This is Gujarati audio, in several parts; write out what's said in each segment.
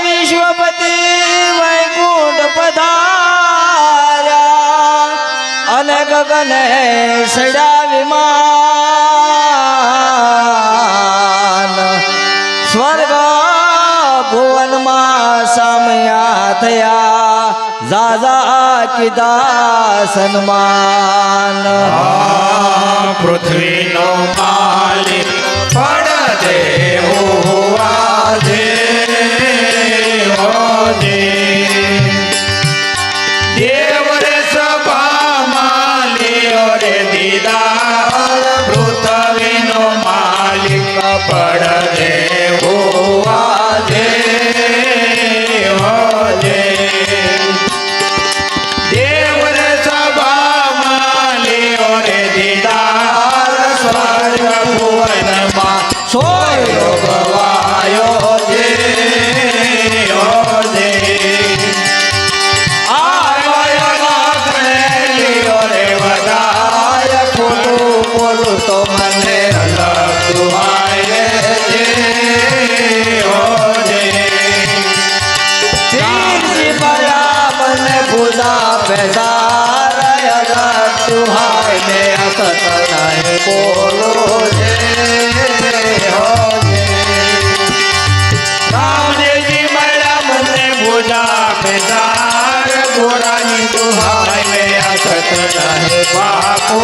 વિશ્વપતિ વૈકુંઠ પધાર્યા અને ગગને સડ્યા વિમાન સ્વર્ગ ભુવનમાં સામયા થયા જાજા કીધા સન્માન પૃથ્વીનો માલિક પડદે આજે દેવ રે સભામાં લ્યો રે દીદાર પૃથ્વીનો માલિક પડદે આજે દેવ રે સભામાં લ્યો રે દીદાર સ્વર્ગ ભુવનમાં સોયો ગવાયો તો મને અલગ દુહાય મને ભૂલા પેદાર તુહાય ને અસત નહીં બોલો રામદેવજી મળ્યા મને ભૂલા પેદાર ગોરાની દુહાય ને અસત નહીં બાપો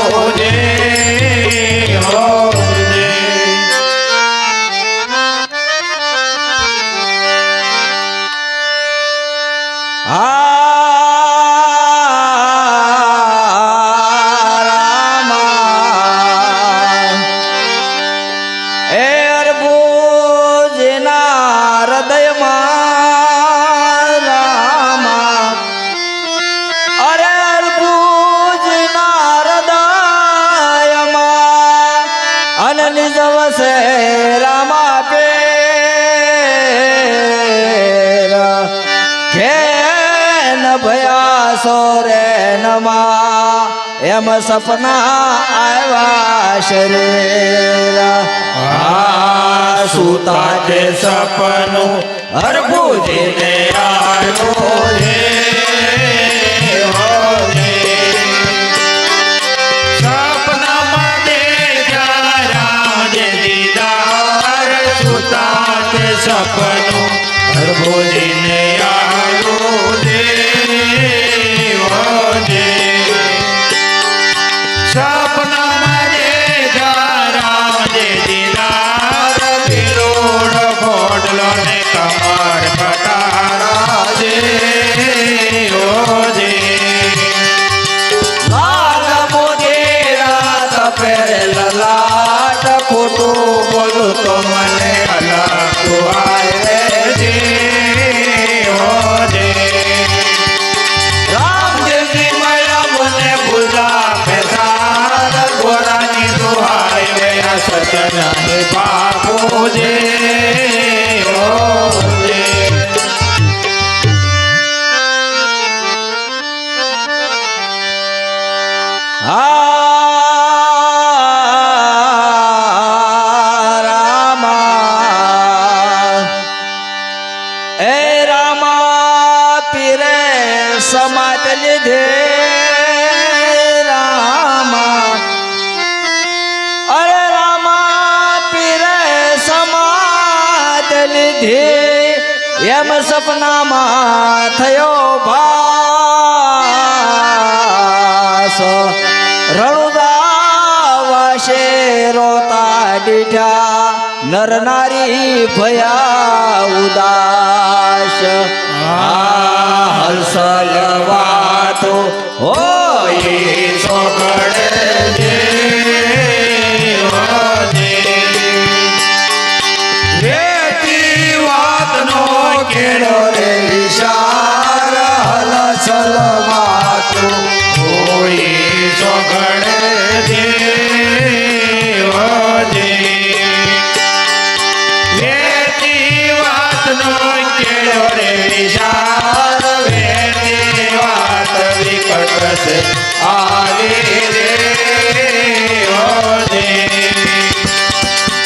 રામા પેર ઘેન ભયા સોરે નમા એમ સપના આવ્યા શરીર સુતા તે સપનું હરભુજીને આવ્યો સપનું હરભુજીને આવ્યો સપનામાં રામજે દીદાર બિલોડ ઘોડલો ને કમર કટારા લાલ મોગેરા તપેર લલાટ ખોટું બોલું તો મને રામદેવજી મળ્યા મને ભૂલા પેદાર ગોરાની દુહાય સતન બાપો સમાત લીધે રામા અરે રામા પીરે સમાત લીધે એમ સપનામાં થયો ભાસ રણુદા વાશે રોતા દીઠા નર નારી ભયા ઉદાસ હલસલ વાતો હોય સોગડે વેતી વાતનો કેળો રે વિશાળ હલસલ વાતો હોય સોગડે વેતી વાતનો કેળો રે વિશાળ આવી રે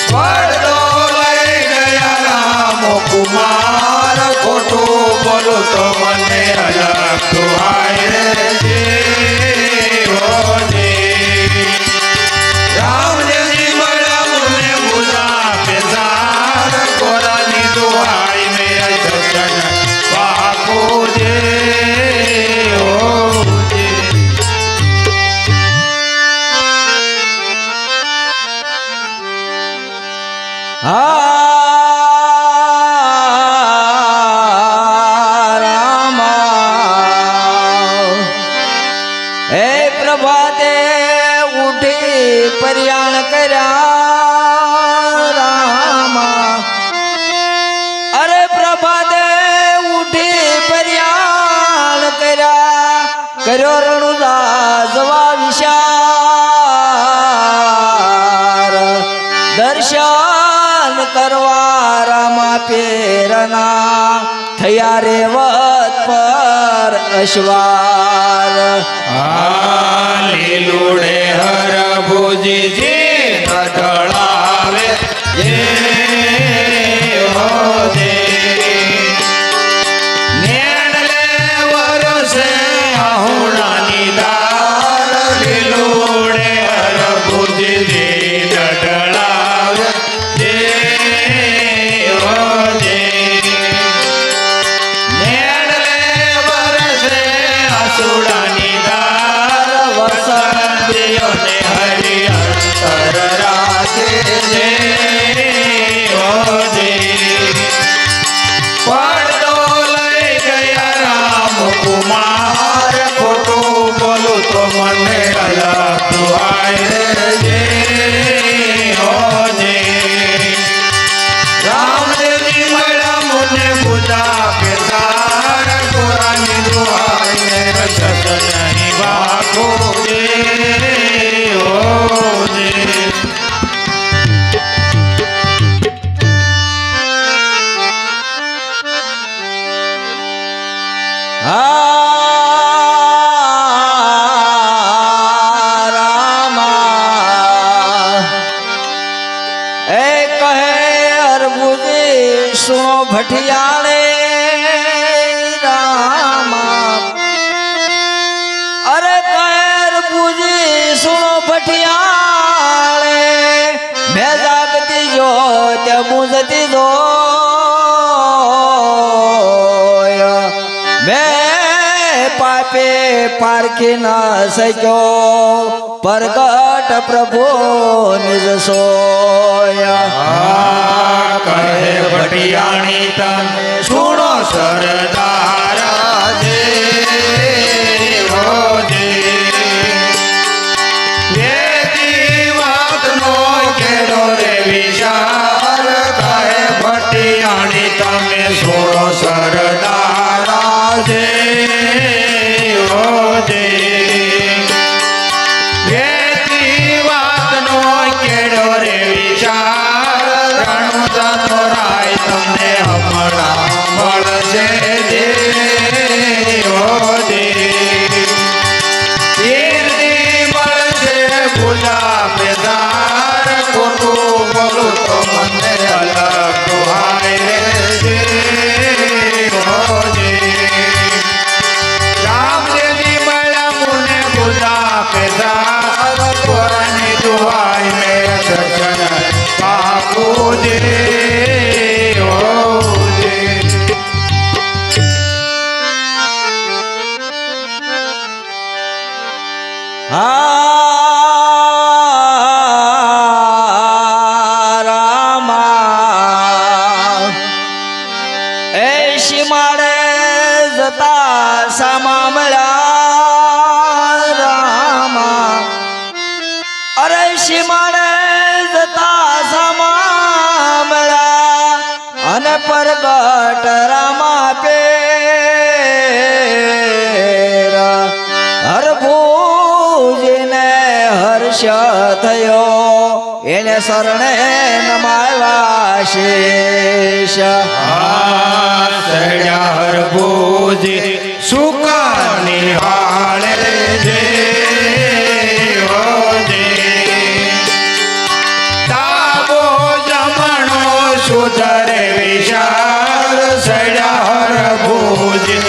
પડદો લઈ ગયા રામ કુમાર ખોટો તો મને અલગ સુહાય રે દેવજી. રામદેવજી મળ્યા મને ભૂલા પેસાર કોરાની દુહાઈ મેં દર્શન પાકું દેવજી. હે પ્રભાતે ઉઠી પર્યાણ કર્યા રામા. અરે પ્રભાતે ઉઠી પર્યાણ કર્યા કર્યો રણુદા જવા વિશાર દર્શન કરવા રામા પેરના થયા રે વત પર અશ્વાર. લીલુડે હર ભુજજી ઢળાવે નેણલે વરસે આહુડાની દાર. લીલુડે હર ભુજજી ઢળાવે નેણલે વરસે આસુડાની દાર. વસંતીઓને હરિ અંતર રાખે પડદો લઈ ગયા રામ કુમાર. ખોટું બોલું તો મને અલગ સુહાય રે રામદેવજી મળ્યા મને બુધા પેસાર કોરાની દુહાઈ ને સત નહીં વાગો સુનો ભઠિયાળે રામા. અરે કર પૂજી સુનો ભઠિયાળે મેં જાગતી જો તે બુંજતી જો મેં પાપે પારખી ન શક્યો પ્રગટ પ્રભુ નિજ સોયા. કહે ભટિયાણી તમે સુણો સરદારા વેદી વાતનો કેડો રે વિચાર. કહે ભટિયાણી તમે સુણો સરદારા વેદી વાતનો કેડો રે વિચાર. રણુદાનો રાય તમને હમણાં મળશે કીર્તિ મળશે ભૂલા પેદાર. ખોટું બોલું તો મને અલગ સુહાય રે રામદેવજી મળ્યા મને ભૂલા પેદાર. કોરાની દુહાઈ મેં દર્શન પાકું રામા. એ શિમાળે જતા સામા મળ્યા રામા. અરે શિમાળે જતા સામા મળ્યા અને પ્રગટ રામા પેર હરભુજીને હર્ષ થયો એને શરણે નમાવ્યા શેષ. સડ્યા હરભુજી સુકાની હાળે તાબો જમણો સુધરે વિશાળ. સડ્યા હરભુજી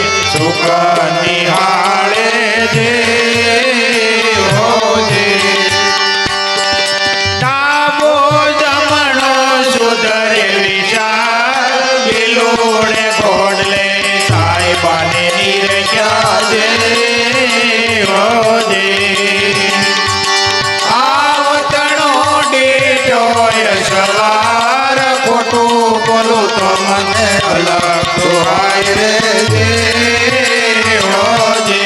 હોજે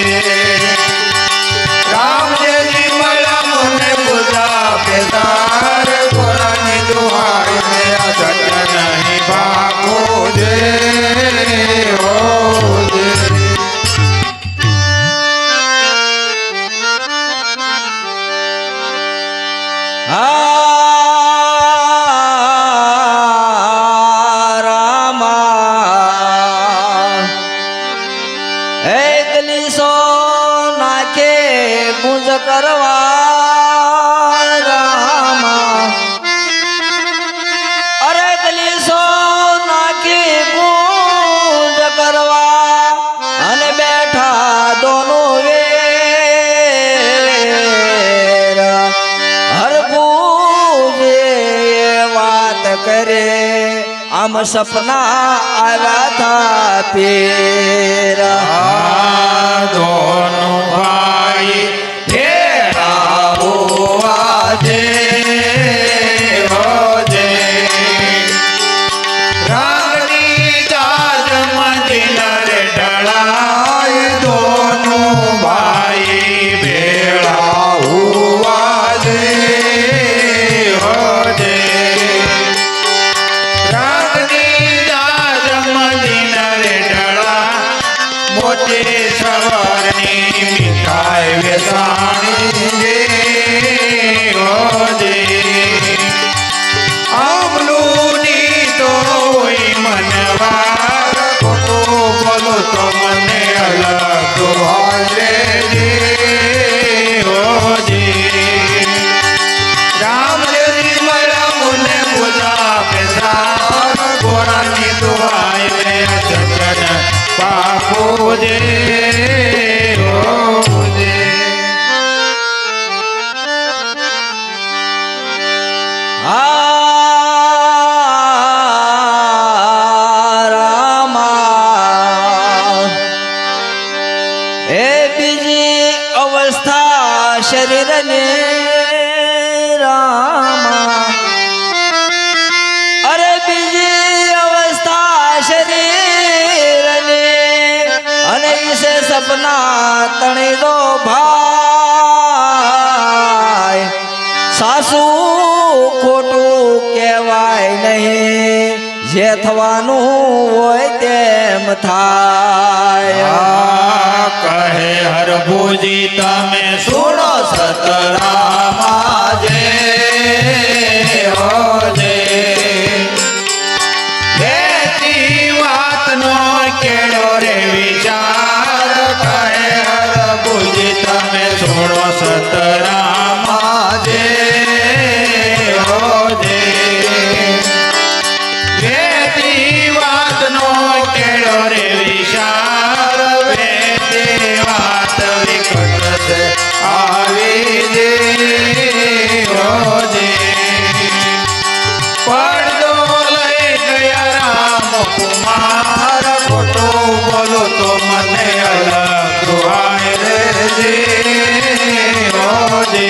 રામજી મળ્યા મને બુધા પેદાર કોરાની દુહાઈ મે સત્ય નહીં ભાગો જે હોજે રામા હે કલીસો નાખે ગુંજ કરવા રામા અરે કલીસો નાખે ગુંજ કરવા અને બેઠા દોનો વેર હરભુજે વાત કરે આમ સપના આવ્યા થા પેરા દોનો ભાઈ ભેળા હોવાજે હોજે રાગની જાજ મંદિર ઢળાય દોનો ભાઈ ભેળા હોવાજે હોજે રાગની જાજ મંદિર ઢળા મોટે સવારની મીઠાઈ વેસાણી હોજે આમલુની તો હોય મનવાર ખોટો બોલો તો મને અલગ હોય રે હોજે રામજી મળ્યા મને બોલા પેશાર ગોરાની દુહાઈ મે સજન પાપો દે હોજે રામા એ બીજી અવસ્થા શરીરને રામા અરે બીજી અવસ્થા શરીરને અને ઈસે સપના તણી દો ભાઈ સાસુ ખોટું કહેવાય નહીં જે થવાનું હોય તેમ થાય કહે હરભુજી તમે સુનો સતરામા જે હોજે બેટી વાતનો કેળો રે વિચાર કહે હરભુજી તમે સુનો સતરામા જે હોજે બેટી વાતનો કેળો રે વિચાર બેટી વાત વિકટ છે આવી જે હોજે પડદો લઈ ગયા રામ કુમાર ખોટો બોલો તો મને અલગ દુહાય રે જે હોજે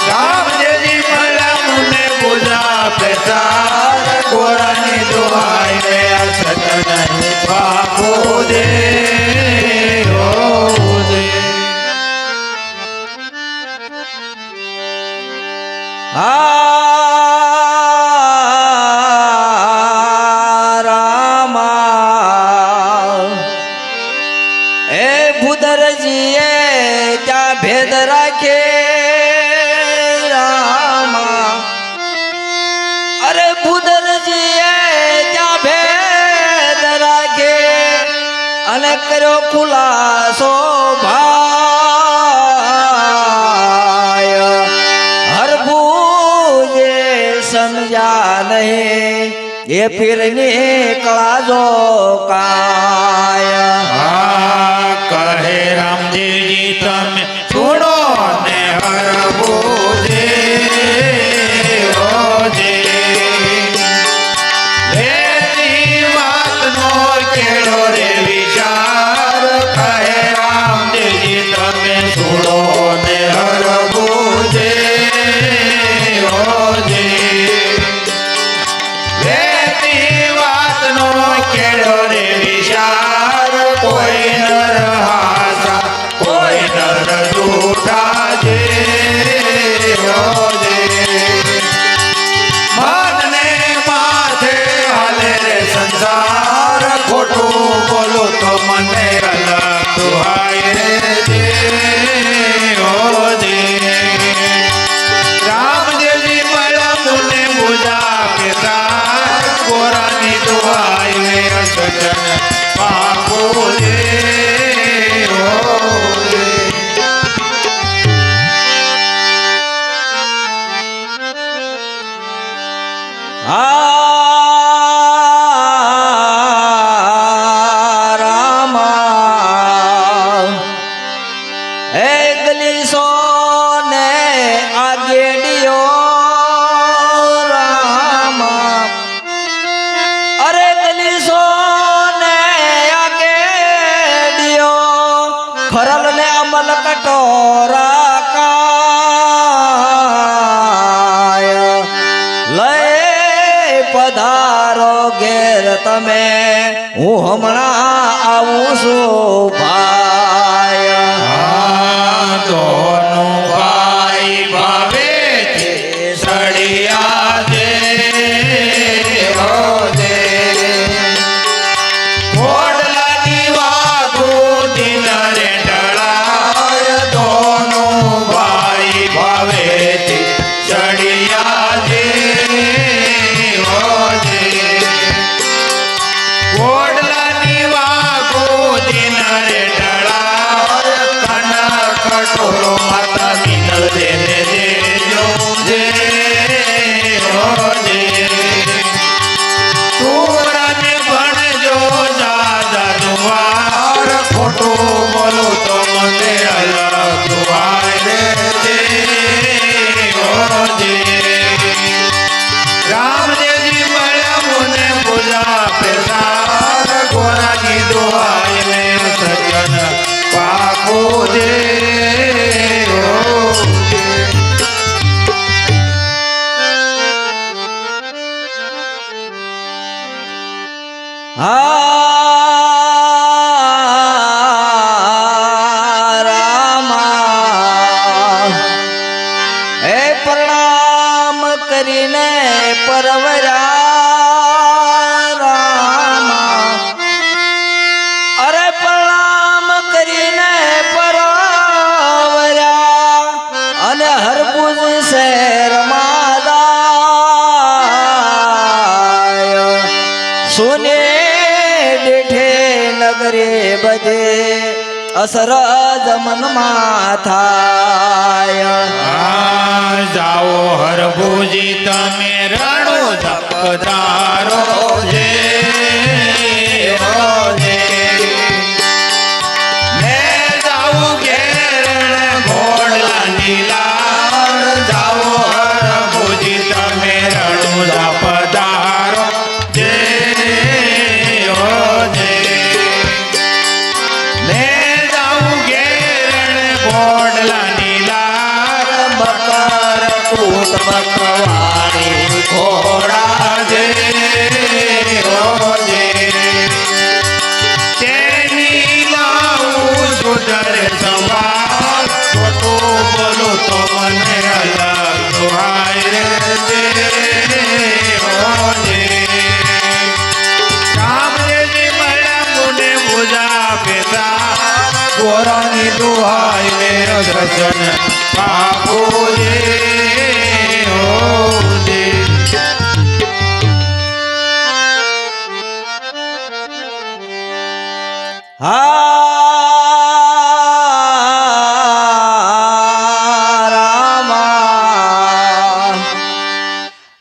રામજી મળ્યા મને બુધા પેશાર ગોરાની દુહાઈ મે સત નહીં બાપો દે હોજે રામા એ ભૂદરજીએ ત્યાં ભેદ રાખે રામા અરે ભૂદરજીએ ત્યાં ભેદ રાખે અને કર્યો ખુલાસો ભાઈ હરભુજે સમજા નહીં એ ફિર નીકળા જો કાય કહે રામજીજી તમે સુનો ને હરભુજે હોજે બેટી વાતનો કેળો રે વિચાર કહે રામજીજી તમે સુનો ને હરભુજે હોજે બેટી વાતનો કેળો મને અલગ દુહાય રે દેવો દે રામદેવજી મળ્યા મુને પૂજા કેતા ગોરાની દુહાય રે સજન પાપો દે ખરલ ને અમલ કટોરા કાય લઈ પધારો ઘેર તમે હું હમણાં આવું છું ભાઈ દોનું ભાઈ ભાવે સળિયા દે હો દે ઓડલાની વાગુ દિન રે ઢળાય દોનું ભાઈ ભાવે સળિયા દે હો દે ઓડલાની વાગુ દિન રે ઢળાય કનક કટોરો માતા દિનલ દેને દેજો જે હો જે તુરાને ભણજો દાદા દુવાર ખોટું બોલો તો મને અલગ દુહાય રે જે હો જે રામદેવજી મળ્યા મુને પૂજા પેદાર ગોરાની દુહાય રે સજન પાપો દે હો જે રામા હે પ્રણામ કરીને પરવર્યા રામા અરે પ્રણામ કરીને પરવર્યા અને હરભુજ શહેરમાં દાય સુને બેઠે નગરે બધે અસર જમનમાં થાય જાઓ હરભુજી તમે રણો જપધારો જે હો જે મેં જાઉં ઘેરણ ઘોડલાની લાર જાઓ હરભુજી તમે રણો જપધારો જે હો જે મેં જાઉં ઘેરણ ઘોડલાની લાર મકર કૂટ મકવાણી ઘોડા જે હો જે તેની લાવું સુધર સંભાળ ખોટું બોલું તો મને અલગ દુહાય રે જે હો જે રામદેવજી મળ્યા મુને પૂજા પેતા ગોરાની દુહાય રે દર્શન પાપો જે હો જે રામા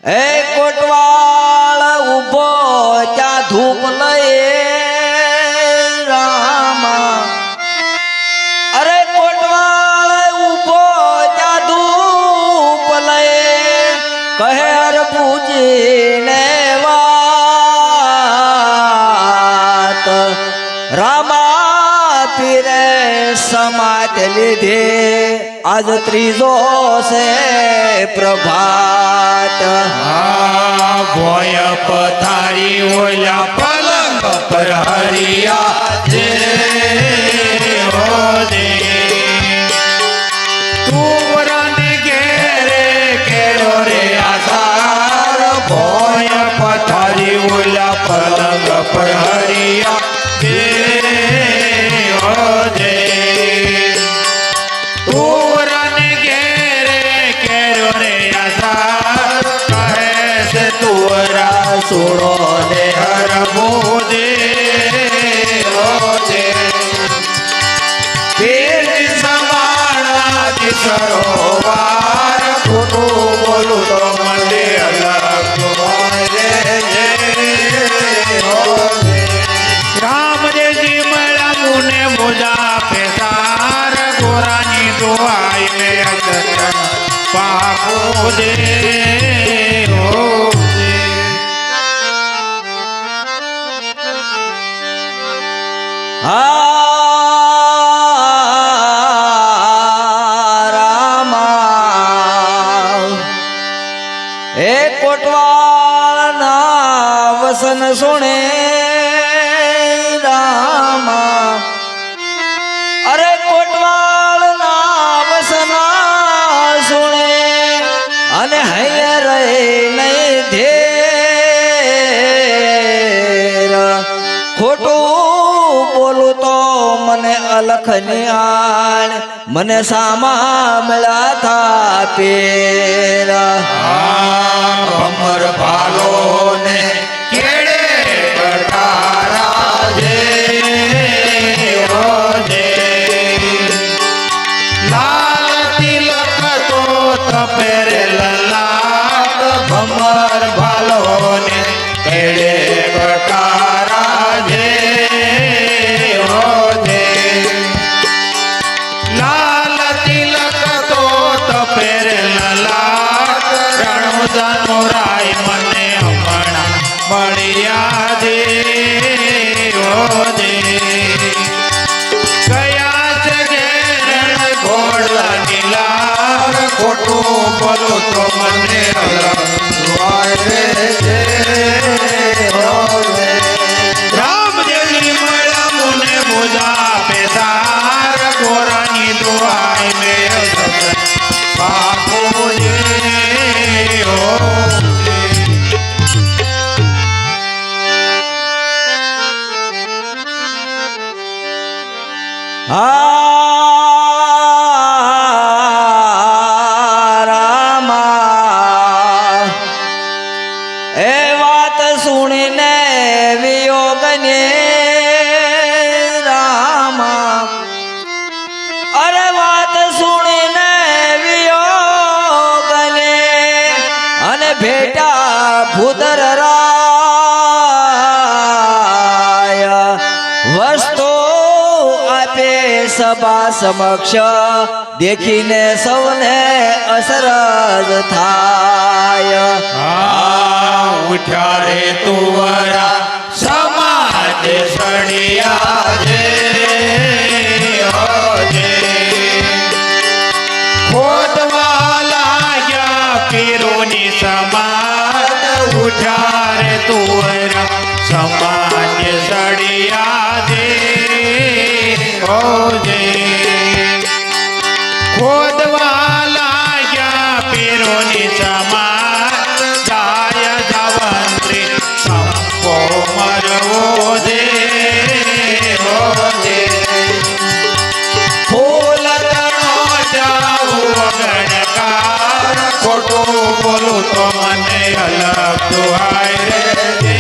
એ કોટવાળ ઉભો ત્યાં ધૂપ લઈએ રામા અરે કોટવાળ ઉભો ત્યાં ધૂપ લઈએ કહે હરભુજીને વાત રામા પીરે સમાત લીધે આજ ત્રીજો છે પ્રભાત ભોય પથારી ઓલા પલંગ પર હરિયા જે હો જે તુવરાને ઘેરે કેરો રે આસાર ભોય પથારી ઓલા પલંગ પર હરિયા જે સરોવાર ખોટું બોલું તો મને અલગ દુહાય રે રામદેવજી મળ્યા મુને મોજા પેસાર ગોરાની દુહાય મે અચન પાપો દે હે કોટવાળના વસન સુણે રામા અરે કોટવાળના વસન સુણે અને હૈયા રહે નહીં ધેર ખોટું બોલું તો મને અલખની આણ મને સામા મળ્યા થા પેરા અમર ભાલો ને કેડે કટારા જે લાલ તિલક તો તપેરે લલાટ ભમર ભાલો ને કેડે કટારા જે લાલ તિલક તો તપેરે લલાટ રણુદનોરાય મને હમણાં મળ્યા દે ગયા છે ઘેરણ ઘોડવાની લાર ખોટું બોલું તો મને રામદેવજી મળ્યા મુને મોજા પેસાર ગોરાની દુહાય મે બાપુ રામા એ વાત સુણીને વિયોગને રામા અરે વાત સુણીને વિયોગને અને ભેટા ભૂદર રાય વસ્તુ આપે સભા સમક્ષ દેખીને સૌને અસર જ થાય ઉઠ્યા રે તુવરા સમાજ સળિયા જે ખોદવા લાગ્યા પીરોની સમાજ ઉઠ્યા રે તુવરા સમાજ સળિયા જે ખોદવા લાગ્યા પીરોની સમાજ જાય જવંત્રી સંપો મરવો દે ફૂલ તણો જાવું ગણકાર ખોટું બોલું તો મને અલગ દુહાય રે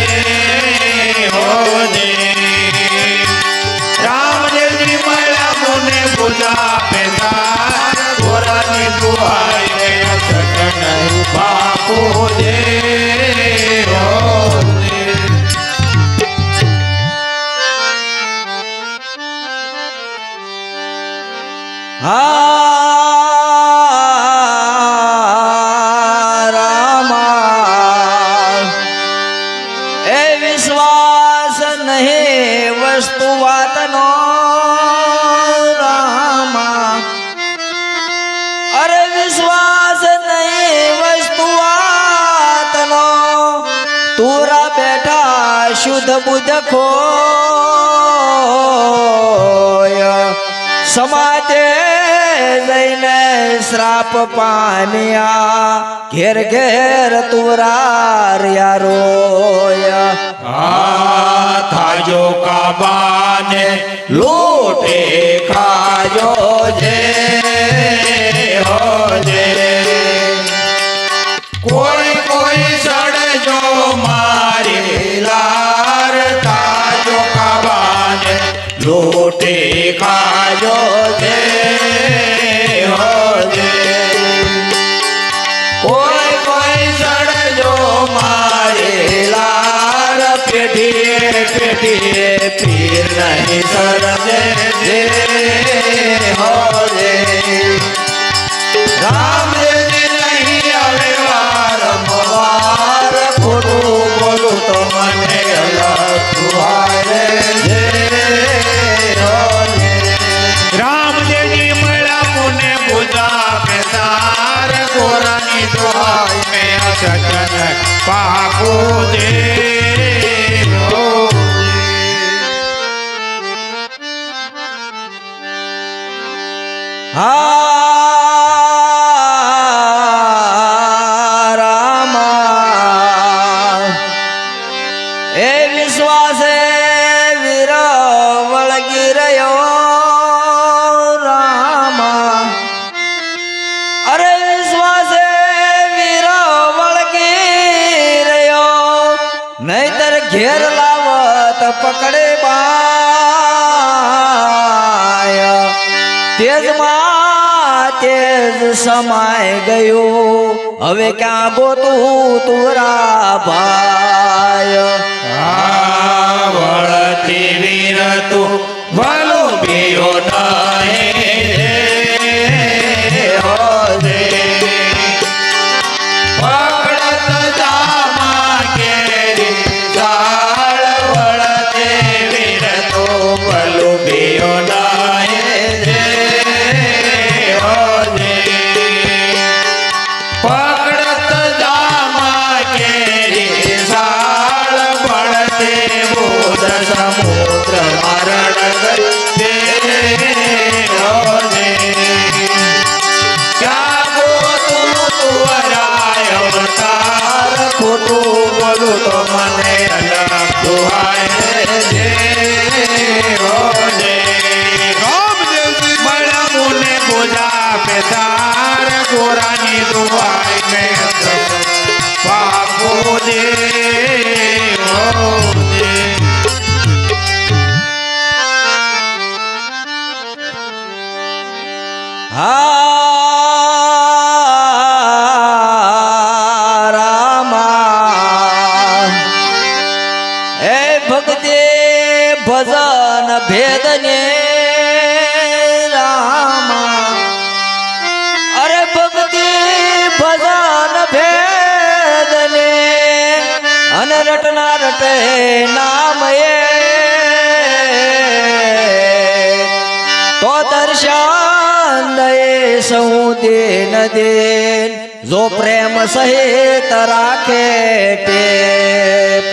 રામદેવજી મળ્યા મુને પૂજા પેદાર ગોરાની દુહાય રે અચકન બાપુ દે રામા એ વિશ્વાસ નહીં વસ્તુ વાતનો રામા અરે વિશ્વાસ નહીં વસ્તુ વાતનો તુરા બેઠા શુદ્ધ બુદ્ધ ખોય સમાજે જઈને શ્રાપ પામ્યા ઘેર ઘેર તુરા રોયા થાજો કાબાને લોટે ખાજો જે કોઈ કોઈ સડજો મારી લાર થાજો કાબાને લોટે ખાજો જે પીઠીએ પીર નહીં સરજે જે હો જે રામદેવજી નહીં આવે વારંવાર ખોટું બોલું તો મને અલગ સુહાય જે હો જે રામદેવજી મળ્યા મુને બુધા બેસાર ગોરાની દુહાઈ મેં સજન પાકો દે રામા એ વિશ્વાસે વીર વળગી રહ્યો રામા અરે વિશ્વાસે વીર વળગી રહ્યો નહીતર ઘેર લાવત પકડે બાય તેજમાં તેજ સમાય ગયું હવે ક્યાં ગોતું તુરા ભાઈ વળતી વીર તું ભલો બીયો પકડત જામા કેરી ઝાડ વળતે વીર તો ભલો બીયો પકડત જામા કેરી ઝાડ વળતે બોધ સમુદ્ર મરણ ગતે ક્યાં ગોતું તુવરાય અવતાર ખોટું બોલું તો મને અલગ દુહાય જે મળ્યા મુને બોજા પેદાર ગોરાની દુહાઈ મેં પાપો દે રામા એ ભક્તિ ભજન ભેદને રામા અરે ભક્તિ ભજન ભેદને અને રટના રટે નામ એ તો દર્શન દે સૌ દેન દેન જો પ્રેમ સહિત રાખે ટેક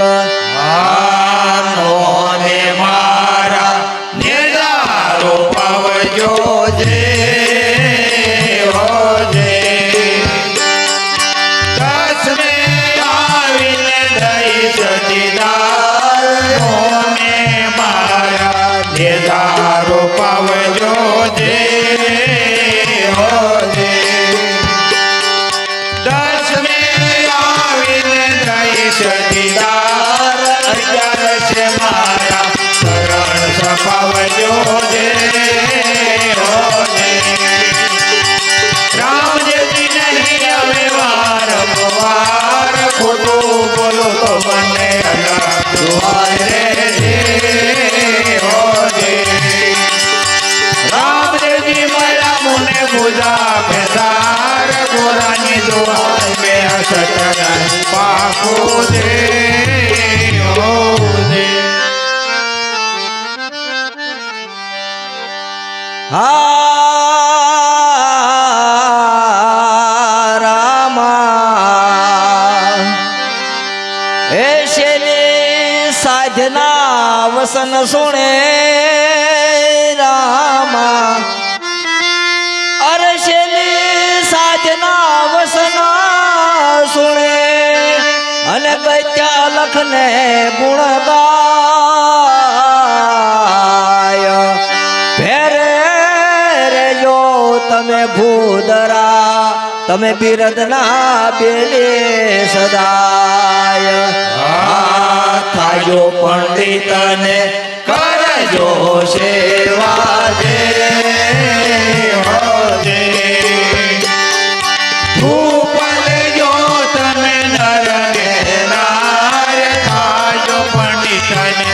આનોને મારા નિર્ધારો પાવજો જે હોજે દસમે આવીને દઈશ દીદારોને મારા નિર્ધારો પાવજો જે હોજે દસમે આવીને દઈશ દીદાર અગિયાર છે મારા શરણ સપાવજો જે રામદેવજી નહીં હવે વારંવાર ખોટું બોલો તો મને અલગ દુહાય રામદેવજી મળ્યા મુને બુધા બેસાર ગોરાની દુહાઈ મેં સતન પાકો દે રામા એ શેલી સાધના વસન સુણે રામા અરે શેલી સાધના વસન સુણે અને ગત્યા લખને ગુણ ગાય ફેરે રેજો તમે ભૂદરા તમે બિરદના બેલે સદાય થાજો પંડિતને કરજો સેવા જે હોજે ભૂપલજો તમે નર ને નાર થાજો પંડિતને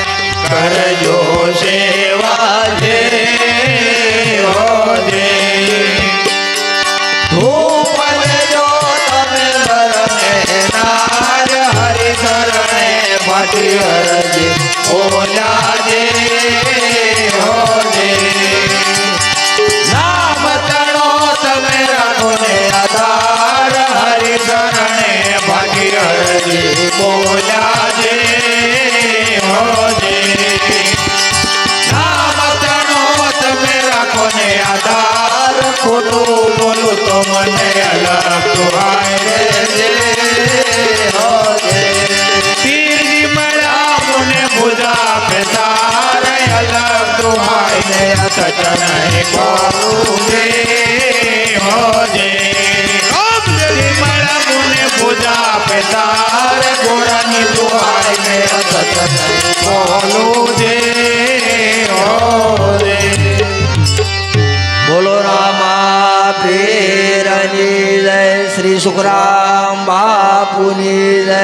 બાકી અરજી બોલ્યા જે હો જે નામ તણો તમે રાખો ને આધાર હરિ શરણે ભાગી અરજી બોલ્યા જે હો જે નામ તણો તમે રાખો ને આધાર ખોટું બોલું તો મને અલગ દુહાય રે જે હો જે પીરજી મળ્યા મને પૂજા પેદાર અલગ દુહાય ને સચ નહીં બોલું જે હો જે પીરજી મળ્યા મને પૂજા પેદાર ગોરાની દુહાય ને સચ નહીં બોલું જે હો જે બોલો રામા પીરની જય શ્રી સુખરામ બાપુની જય